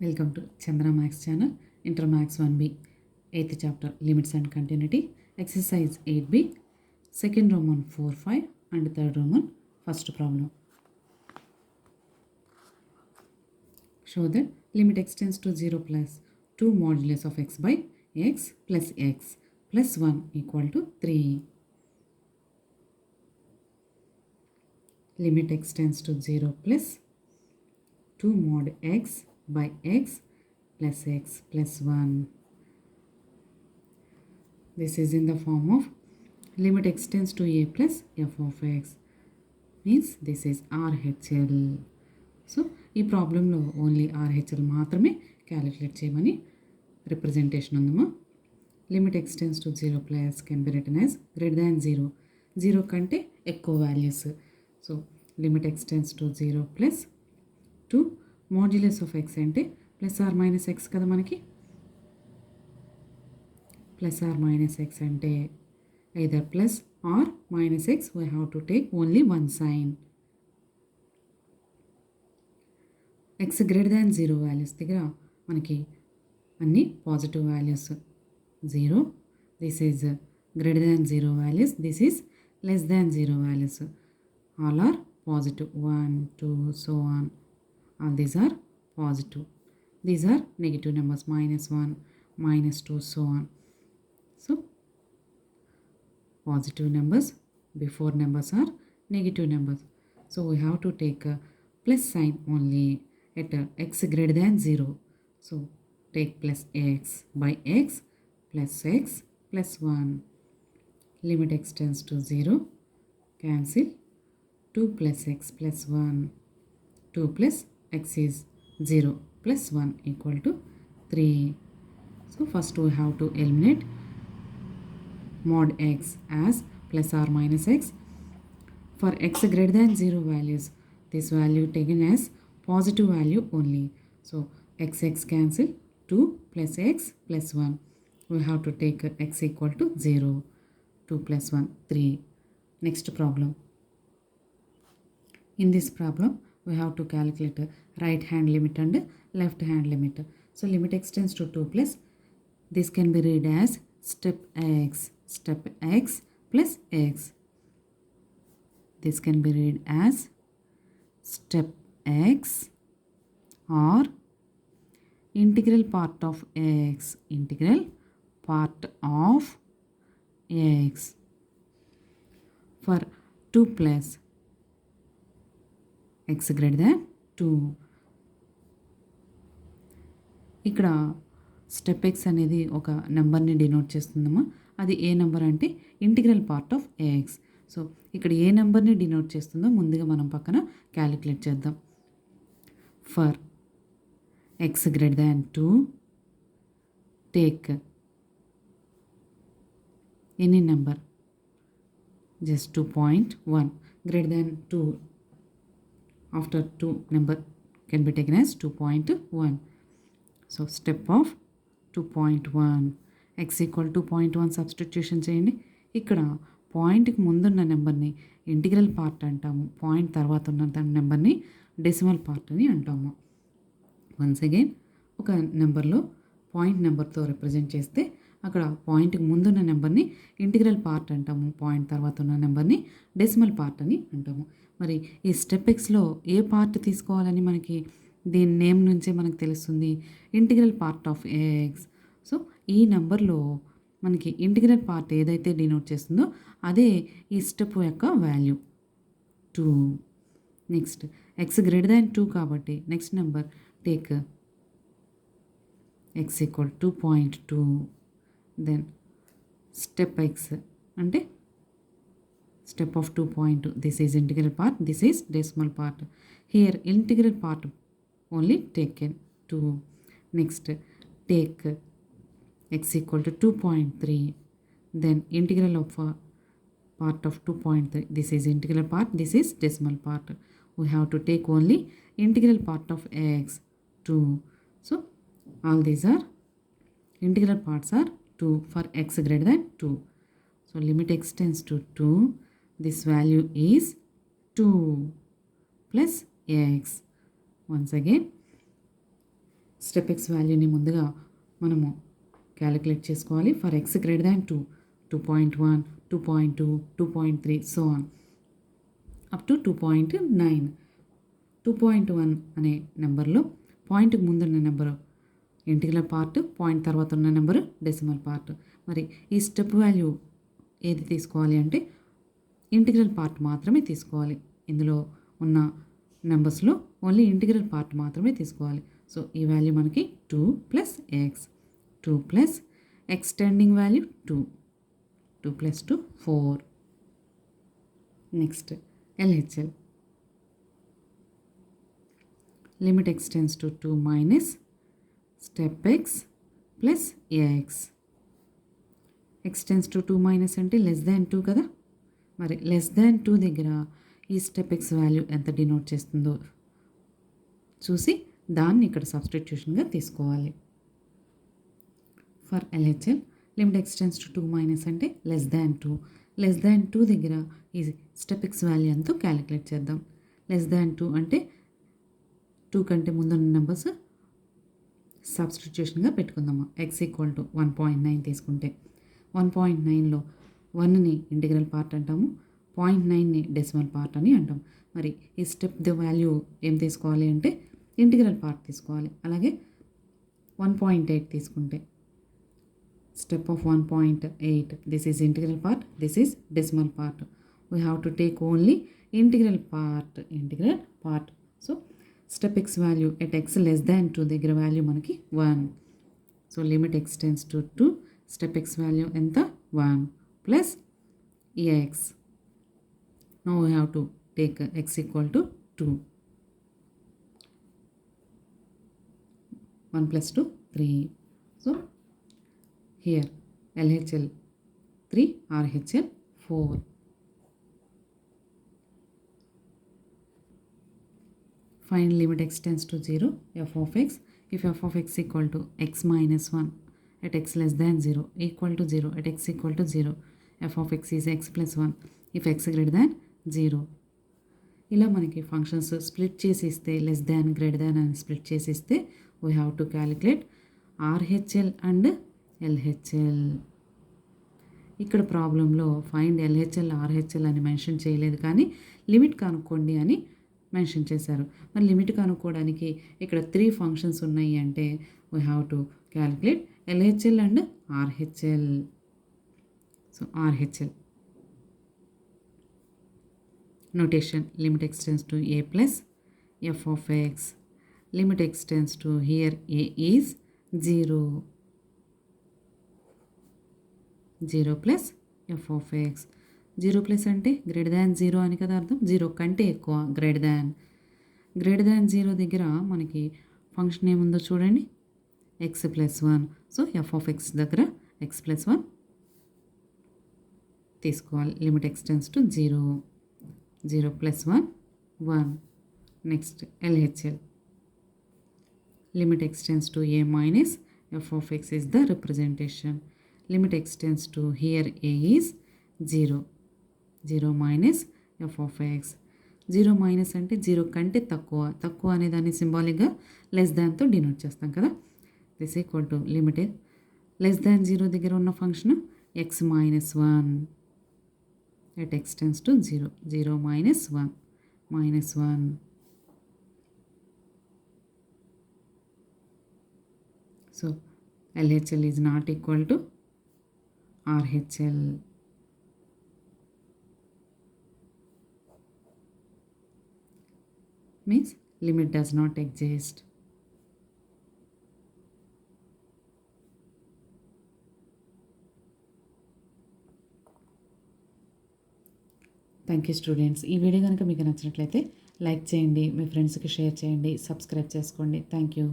Welcome to Chandra Max channel, Inter Max 1B, 8th chapter, Limits and Continuity, exercise 8B, second Roman 4-5 and third Roman first problem. Show that limit extends to 0 plus 2 modulus of x by x plus 1 equal to 3. Limit extends to 0 plus 2 mod x by x plus 1. This is in the form of limit extends to a plus f of x. Means this is RHL. So, ఈ ప్రాబ్లంలో only RHL మాత్రమే calculate చేయమని representation ఉందమ్మా. Limit x tends to 0 plus can be written as greater than 0. 0 కంటే ఎక్కువ values. So limit x tends to 0 plus 2 modulus of X అంటే plus are minus X కదా మనకి. ప్లస్ ఆర్ మైనస్ ఎక్స్ అంటే either plus or minus x, we have to take only one sign. x greater than 0 values దగ్గర మనకి అన్ని positive values. 0, this is greater than 0 values, this is less than 0 values. All are positive. 1, 2, so on. All these are positive. These are negative numbers, minus 1, minus 2, so on. So positive numbers before numbers are negative numbers. So we have to take a plus sign only at x greater than 0. So take plus x by x plus 1. Limit extends to 0. Cancel. 2 plus x plus 1. 2 plus x is 0 plus 1 equal to 3. So first we have to eliminate mod x as plus or minus x. For x greater than 0 values, this value taken as positive value only. So x cancel, 2 plus x plus 1. We have to take x equal to 0. 2 plus 1, 3. Next problem. In this problem, we have to calculate right hand limit and left hand limit. So limit extends to 2 plus. This can be read as step x plus x. This can be read as step x or integral part of x. For 2 plus x greater than 2. ఇక్కడ step X అనేది ఒక నెంబర్ని denote చేస్తుందమ్మా. అది ఏ number అంటే integral part of X. So ఇక్కడ ఏ నెంబర్ని denote చేస్తుందో ముందుగా మనం పక్కన క్యాలిక్యులేట్ చేద్దాం. For X greater than 2 take any number just 2.1. Greater than 2 after 2 number can be taken as 2.1. So step of 2.1 x equal 2.1 substitution చేయండి. ఇక్కడ పాయింట్కి ముందున్న నెంబర్ని ఇంటిగ్రల్ పార్ట్ అంటాము, పాయింట్ తర్వాత ఉన్న నెంబర్ని డెసిమల్ పార్ట్ అని అంటాము. వన్స్ అగైన్ ఒక నెంబర్లో పాయింట్ నెంబర్తో రిప్రజెంట్ చేస్తే అక్కడ పాయింట్కి ముందున్న నెంబర్ని ఇంటిగ్రల్ పార్ట్ అంటాము, పాయింట్ తర్వాత ఉన్న నెంబర్ని డెసిమల్ పార్ట్ అని అంటాము. మరి ఈ స్టెప్ ఎక్స్లో ఏ పార్ట్ తీసుకోవాలని మనకి దీని నేమ్ నుంచే మనకు తెలుస్తుంది, integral part of X. So ఈ నెంబర్లో మనకి ఇంటిగ్రల్ పార్ట్ ఏదైతే డినోట్ చేస్తుందో అదే ఈ స్టెప్ యొక్క value 2. Next x greater than 2 కాబట్టి next number take x equal 2.2. Then step x అంటే step of 2.2. This is integral part, this is decimal part. Here integral part only taken 2. Next take x equal to 2.3. Then integral of part of 2.3. This is integral part, this is decimal part. We have to take only integral part of x 2. So all these are integral parts are 2 for x greater than 2. So limit extends to 2. This value is 2 plus x. Once again, step X వాల్యూని ముందుగా మనము calculate చేసుకోవాలి. For X greater than 2, 2.1, 2.2, 2.3 so on up to 2.9. 2.1 అనే నెంబర్లో పాయింట్కి ముందున్న number integral part, point తర్వాత ఉన్న నెంబరు డెసిమల్ పార్ట్. మరి ఈ స్టెప్ వాల్యూ ఏది తీసుకోవాలి అంటే ఇంటిగ్రల్ పార్ట్ మాత్రమే తీసుకోవాలి. ఇందులో ఉన్న నెంబర్స్లో ఓన్లీ ఇంటిగ్రల్ పార్ట్ మాత్రమే తీసుకోవాలి. సో ఈ వాల్యూ మనకి 2 plus X, 2 plus extending value 2, 2 plus 2 4. Next LHL. Limit x tends to 2 minus step X plus X. X tends to 2 minus అంటే లెస్ దాన్ 2 కదా. మరి లెస్ దాన్ 2 దగ్గర ఈ స్టెప్ ఎక్స్ వాల్యూ ఎంత డినోట్ చేస్తుందో చూసి దాన్ని ఇక్కడ సబ్స్టిట్యూషన్గా తీసుకోవాలి. For LHL limit x tends to 2 minus అంటే లెస్ దాన్ 2. లెస్ దాన్ 2 దగ్గర ఈ స్టెప్ ఎక్స్ వాల్యూ ఎంతో క్యాలిక్యులేట్ చేద్దాం. లెస్ దాన్ 2 అంటే 2 కంటే ముందున్న నెంబర్స్ సబ్స్టిట్యూషన్గా పెట్టుకుందాము. ఎక్స్ ఈక్వల్ టు 1.9 తీసుకుంటే 1.9లో 1ని ఇంటిగ్రల్ పార్ట్ అంటాము, 0.9ని డెసిమల్ పార్ట్ అని అంటాం. మరి ఈ స్టెప్ ది వాల్యూ ఏం తీసుకోవాలి అంటే ఇంటిగ్రల్ పార్ట్ తీసుకోవాలి. అలాగే 1.8 తీసుకుంటే step of 1.8, this is integral part, this is decimal part. We have to take only integral part. So step X value at X less than 2 దగ్గర వాల్యూ మనకి 1. So limit x tends to 2, step X value ఎంత 1 plus X. Now we have to take x equal to 2. 1 plus 2, 3. So here LHL 3, RHL 4. Find limit x tends to 0, f of x. If f of x equal to x minus 1 at x less than 0 equal to 0 at x equal to 0, f of x is x plus 1 if x greater than 0. ఇలా మనకి functions split చేసి ఇస్తే less than greater than అని split చేసి ఇస్తే we have to calculate RHL and LHL. ఇక్కడ ప్రాబ్లంలో find LHL RHL అని మెన్షన్ చేయలేదు, కానీ లిమిట్ కనుక్కోండి అని మెన్షన్ చేశారు. మరి లిమిట్ కనుక్కోవడానికి ఇక్కడ 3 ఫంక్షన్స్ ఉన్నాయి అంటే we have to calculate LHL and RHL. So RHL notation limit x tends to a plus f of x. Limit x tends to here a is 0. 0 plus f of x. 0 plus అంటే greater than 0 అని కదా అర్థం. 0 కంటే ఎక్కువ greater than 0 దగ్గర మనకి function ఏముందో చూడండి, x plus 1. So f of x దగ్గర x plus 1 తీసుకోవాలి. Limit x tends to 0. 0 plus 1, 1. Next LHL. Limit x tends to a minus f of x is the representation. Limit x tends to here a is 0. 0 minus f of x. 0 minus అంటే 0 కంటే తక్కువ అనే దాన్ని సింబాలిక్గా less దాన్తో denote చేస్తాం కదా. This equal to limit less than 0 దగ్గర ఉన్న function x minus 1 at x tends to 0. 0 minus 1. So LHL is not equal to RHL. Means limit does not exist. Thank you students. ఈ video కనుక మీకు నచ్చినట్లయితే like చేయండి, మీ ఫ్రెండ్స్కి share చేయండి, subscribe చేసుకోండి. Thank you.